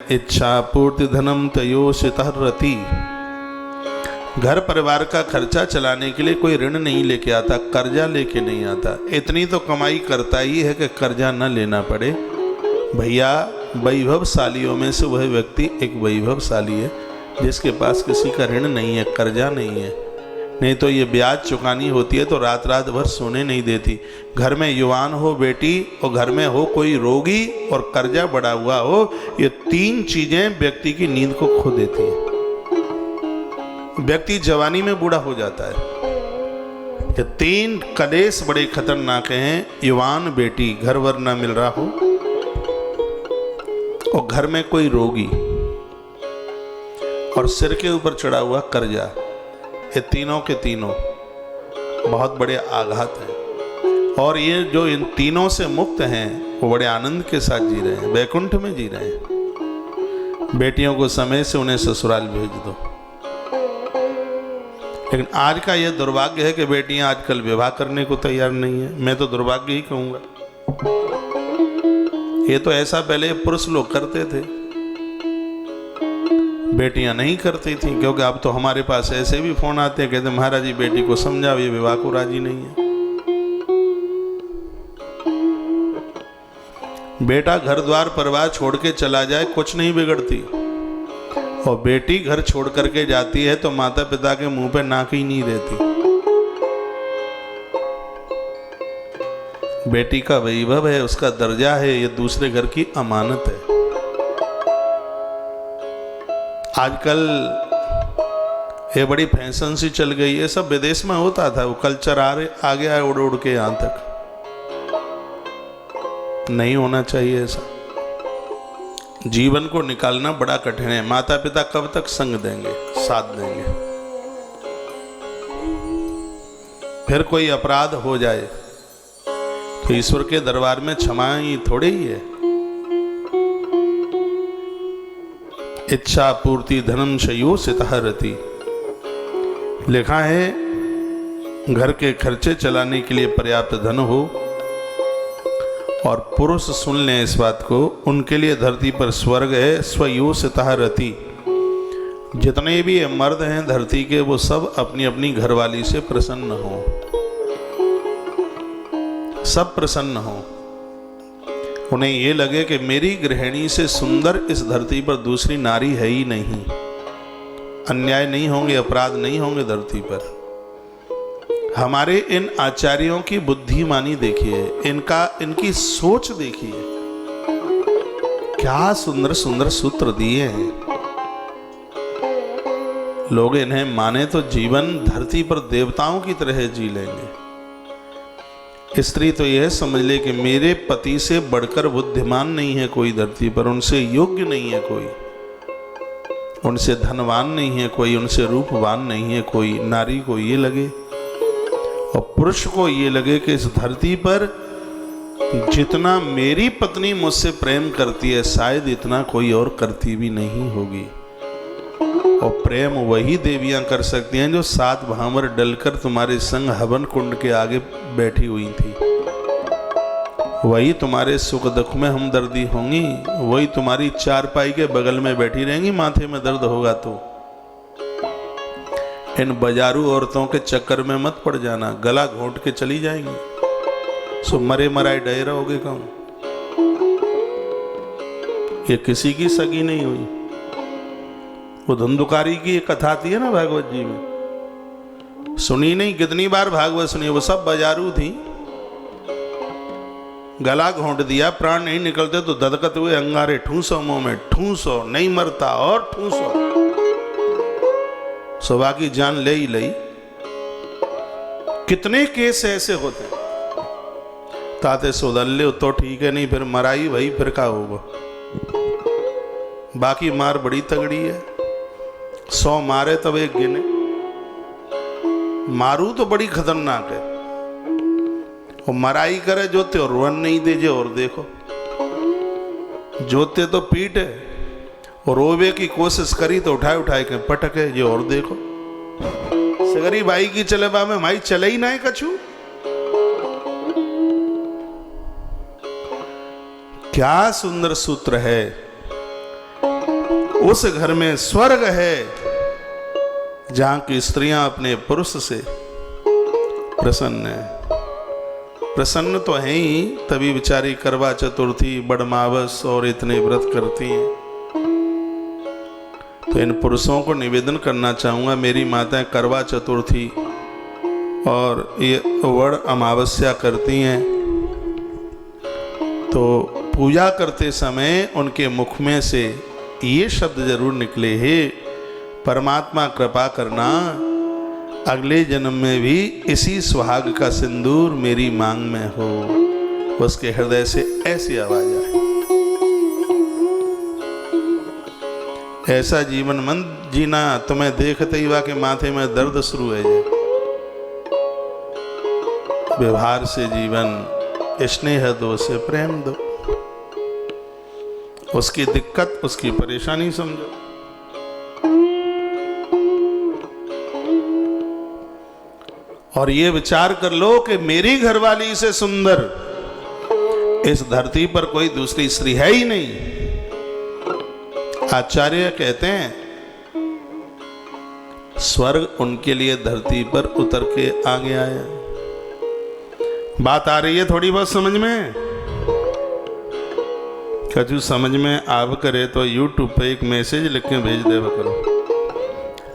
इच्छा पूर्ति धनम तयोषितः रति। घर परिवार का खर्चा चलाने के लिए कोई ऋण नहीं लेके आता, कर्जा लेके नहीं आता। इतनी तो कमाई करता ही है कि कर्जा न लेना पड़े। भैया, वैभवशालियों में से वह व्यक्ति एक वैभवशाली है जिसके पास किसी का ऋण नहीं है, कर्जा नहीं है। नहीं तो ये ब्याज चुकानी होती है तो रात रात भर सोने नहीं देती। घर में युवान हो बेटी और घर में हो कोई रोगी और कर्जा बढ़ा हुआ हो, ये तीन चीजें व्यक्ति की नींद को खो देती हैं। व्यक्ति जवानी में बूढ़ा हो जाता है। ये तीन कलेश बड़े खतरनाक हैं। युवान बेटी, घर वर ना मिल रहा हो, और घर में कोई रोगी, और सिर के ऊपर चढ़ा हुआ कर्जा। ये तीनों के तीनों बहुत बड़े आघात हैं। और ये जो इन तीनों से मुक्त हैं वो बड़े आनंद के साथ जी रहे हैं, वैकुंठ में जी रहे हैं। बेटियों को समय से उन्हें ससुराल भेज दो। लेकिन आज का यह दुर्भाग्य है कि बेटियां आजकल विवाह करने को तैयार नहीं है। मैं तो दुर्भाग्य ही कहूंगा। ये तो ऐसा पहले पुरुष लोग करते थे, बेटियां नहीं करती थी। क्योंकि अब तो हमारे पास ऐसे भी फोन आते हैं, कहते महाराज जी बेटी को समझाओ, ये विवाह को राजी नहीं है। बेटा घर द्वार परिवार छोड़ के चला जाए कुछ नहीं बिगड़ती, और बेटी घर छोड़ करके जाती है तो माता पिता के मुंह पे नाक ही नहीं रहती। बेटी का वैभव है, उसका दर्जा है, ये दूसरे घर की अमानत है। आजकल ये बड़ी फैशन सी चल गई है। सब विदेश में होता था, वो कल्चर आ गया है उड़ उड़ के यहां तक। नहीं होना चाहिए ऐसा। जीवन को निकालना बड़ा कठिन है। माता पिता कब तक संग देंगे, साथ देंगे। फिर कोई अपराध हो जाए तो ईश्वर के दरबार में क्षमा ही थोड़ी ही है। इच्छा पूर्ति धनम शयोषितः रति। लिखा है घर के खर्चे चलाने के लिए पर्याप्त धन हो, और पुरुष सुन लें इस बात को, उनके लिए धरती पर स्वर्ग है। स्वयोषितः रति। जितने भी मर्द हैं धरती के, वो सब अपनी अपनी घरवाली से प्रसन्न हो, सब प्रसन्न हो। उन्हें ये लगे कि मेरी गृहिणी से सुंदर इस धरती पर दूसरी नारी है ही नहीं। अन्याय नहीं होंगे, अपराध नहीं होंगे धरती पर। हमारे इन आचार्यों की बुद्धिमानी देखिए, इनकी सोच देखिए, क्या सुंदर सुंदर सूत्र दिए हैं। लोग इन्हें माने तो जीवन धरती पर देवताओं की तरह जी लेंगे। स्त्री तो यह समझ ले कि मेरे पति से बढ़कर बुद्धिमान नहीं है कोई धरती पर, उनसे योग्य नहीं है कोई, उनसे धनवान नहीं है कोई, उनसे रूपवान नहीं है कोई। नारी को ये लगे और पुरुष को ये लगे कि इस धरती पर जितना मेरी पत्नी मुझसे प्रेम करती है शायद इतना कोई और करती भी नहीं होगी। और प्रेम वही देवियां कर सकती हैं जो 7 भांवर डलकर तुम्हारे संग हवन कुंड के आगे बैठी हुई थी। वही तुम्हारे सुख दुख में हमदर्दी होंगी, वही तुम्हारी चारपाई के बगल में बैठी रहेंगी माथे में दर्द होगा तो। इन बाजारू औरतों के चक्कर में मत पड़ जाना, गला घोंट के चली जाएंगी, सो मरे मराए डे रहोगे कहूं। ये किसी की सगी नहीं हुई। वो धुंधुकारी की एक कथा आती है ना भागवत जी में, सुनी नहीं कितनी बार भागवत सुनी। वो सब बाजारू थी, गला घोंट दिया, प्राण नहीं निकलते तो ददकत हुए अंगारे, ठूसो मुंह में, ठूसो नहीं मरता और ठूसो, सुबह की जान ले ही लई। कितने केस ऐसे होते हैं। ताते सोदल्ले तो ठीक है, नहीं फिर मराई भाई, फिर क्या होगा। बाकी मार बड़ी तगड़ी है, 100 मारे तब एक गिने। मारू तो बड़ी खतरनाक है। वो मराई करे जोते और रुअन नहीं दे जे, और देखो जोते तो पीटे और रोवे की कोशिश करी तो उठाए उठाए के पटके जे, और देखो सगरी भाई की चले बा में भाई चले ही ना है कछु। क्या सुंदर सूत्र है उस घर में स्वर्ग है जहां की स्त्रियां अपने पुरुष से प्रसन्न है। प्रसन्न तो है ही, तभी बेचारी करवा चतुर्थी, बड़मावस और इतने व्रत करती हैं। तो इन पुरुषों को निवेदन करना चाहूँगा, मेरी माताएं करवा चतुर्थी और ये वड़ अमावस्या करती हैं, तो पूजा करते समय उनके मुख में से ये शब्द जरूर निकले, हे परमात्मा कृपा करना, अगले जन्म में भी इसी सुहाग का सिंदूर मेरी मांग में हो। उसके हृदय से ऐसी आवाज आए। ऐसा जीवन मन जीना, तुम्हें देखते ही वाके माथे में दर्द शुरू है। व्यवहार से जीवन, स्नेह दो से प्रेम दो, उसकी दिक्कत उसकी परेशानी समझो। और ये विचार कर लो कि मेरी घरवाली से सुंदर इस धरती पर कोई दूसरी स्त्री है ही नहीं। आचार्य कहते हैं स्वर्ग उनके लिए धरती पर उतर के आगे आया। बात आ रही है थोड़ी बहुत समझ में? कछु समझ में आव करे तो यूट्यूब पे एक मैसेज लिख के भेज दे करो।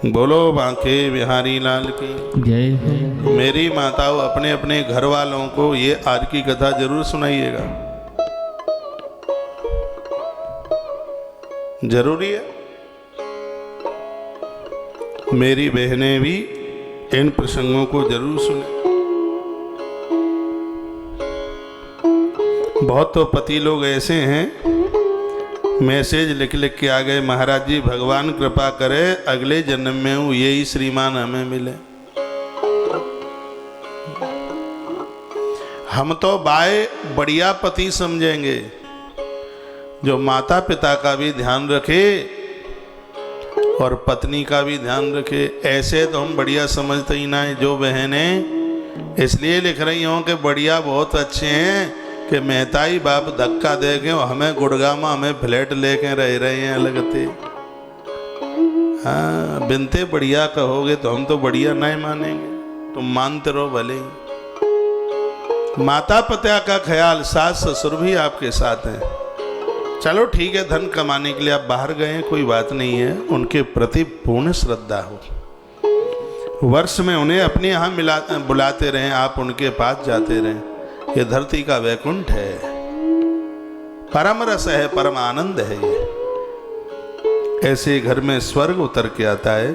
बोलो बांके बिहारी लाल की जय हो। मेरी माताओं अपने अपने घर वालों को ये आज की कथा जरूर सुनाइएगा, जरूरी है। मेरी बहनें भी इन प्रसंगों को जरूर सुने। बहुत तो पति लोग ऐसे हैं, मैसेज लिख लिख के आ गए, महाराज जी भगवान कृपा करे अगले जन्म में हूं यही श्रीमान हमें मिले। हम तो बाय बढ़िया पति समझेंगे जो माता पिता का भी ध्यान रखे और पत्नी का भी ध्यान रखे। ऐसे तो हम बढ़िया समझते ही ना है। जो बहनें इसलिए लिख रही हों कि बढ़िया बहुत अच्छे हैं कि मेहताई बाप धक्का दे के हमें गुड़गामा हमें फ्लैट लेके रह रहे हैं लगते। हाँ, बिनते बढ़िया कहोगे तो हम तो बढ़िया नहीं मानेंगे, तुम मानते रहो भले ही। माता पिता का ख्याल, सास ससुर भी आपके साथ हैं। चलो ठीक है, धन कमाने के लिए आप बाहर गए, कोई बात नहीं है, उनके प्रति पूर्ण श्रद्धा हो। वर्ष में उन्हें अपने यहाँ बुलाते रहें, आप उनके पास जाते रहें। ये धरती का वैकुंठ है, परम रस है, परम आनंद है। ये ऐसे घर में स्वर्ग उतर के आता है।